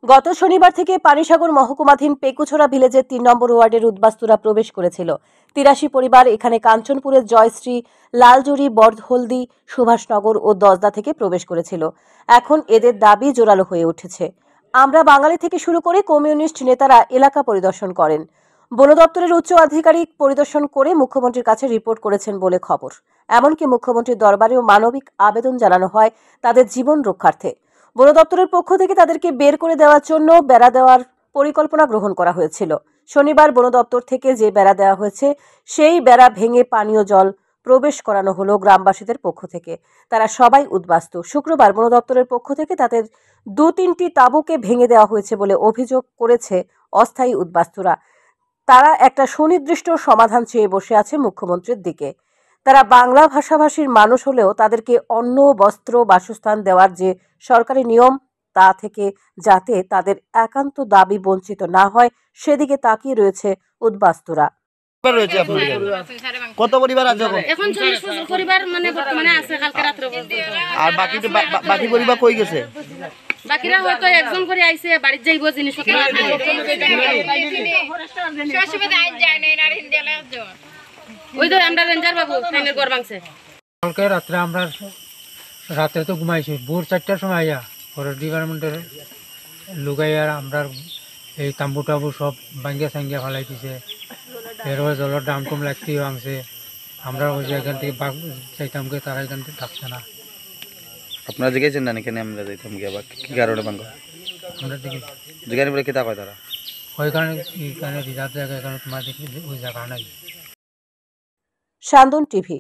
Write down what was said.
গত শনিবার থেকে পানিসাগর মহকুমাধীন পেকুছড়া ভিলেজের ৩ নম্বর ওয়ার্ডের উদ্বাস্তুরা প্রবেশ করেছিল। ৮৩ পরিবার এখানে কাঞ্চনপুরের জয়শ্রী, লালজুড়ি, বড়হলদি, সুভাষনগর ও দজদা থেকে প্রবেশ করেছিল। এখন এদের দাবি জোরালো হয়ে উঠেছে। আমরা বাঙালি থেকে শুরু করে কমিউনিস্ট নেতারা এলাকা পরিদর্শন করেন। বন দপ্তরের উচ্চ আধিকারিক পরিদর্শন করে মুখ্যমন্ত্রীর কাছে রিপোর্ট করেছেন বলে খবর। এমনকি মুখ্যমন্ত্রীর দরবারেও মানবিক আবেদন জানানো হয় তাদের জীবন রক্ষার্থে। বন দপ্তরের পক্ষ থেকে তাদেরকে বের করে দেওয়ার জন্য বেড়া দেওয়ার পরিকল্পনা গ্রহণ করা হয়েছিল। শনিবার বন দপ্তর থেকে যে বেড়া দেওয়া হয়েছে সেই বেড়া ভেঙে পানীয় জল প্রবেশ করানো হলো গ্রামবাসীদের পক্ষ থেকে। তারা সবাই উদ্বাস্তু। শুক্রবার বন দপ্তরের পক্ষ থেকে তাদের ২-৩টি তাঁবুকে ভেঙে দেওয়া হয়েছে বলে অভিযোগ করেছে অস্থায়ী উদ্বাস্তুরা। তারা একটা সুনির্দিষ্ট সমাধান চেয়ে বসে আছে মুখ্যমন্ত্রীর দিকে। তারা বাংলা ভাষাভাষীর মানুষ হলেও তাদেরকে অন্ন, বস্ত্র, বাসস্থান দেওয়ার যে সরকারি নিয়ম তা থেকে যাতে তাদের একান্ত দাবি বঞ্চিত না হয় সেদিকে তাকিয়ে রয়েছে উদ্বাস্তুরা। কত পরিবার আছে এখন 40 পরিবার মানে বর্তমানে আছে, কালকে রাত্রে আর বাকি পরিবার কই গেছে? বাকিরা হয়তো একজন করে আইছে, বাড়িতে যাইব জিনিসপত্র ওই তো আমরা রেঞ্জার বাবু ট্রেনের ঘর ভাঙছে। কালকে রাত্রে আমরা রাত্রে তো ঘুমাইছি, ভোর 4টার সময় আইয়া ফরেস্ট ডিপার্টমেন্টের লুকাইয়া আমরা এই তাম্বু টাম্বু সব ভাঙ্গিয়া সাঙ্গিয়া ফেলাই দিছে। এরপরে জলের দাম কম লাগতেই ভাঙছে। আমরা ওই যে এখান থেকে বাঘ চাইতামকে, তারা এখান থেকে থাকছে না। আপনারা জিজ্ঞেসেন না এখানে আমরা যাইতাম কি আবার কি কারণে ভাঙা? আমরা দেখি জিজ্ঞাসা বলে কি তা কয় তারা? ওইখানে রিজার্ভ জায়গা, এখানে তোমার দেখি ওই জায়গা নাই। শান্তন টিভি।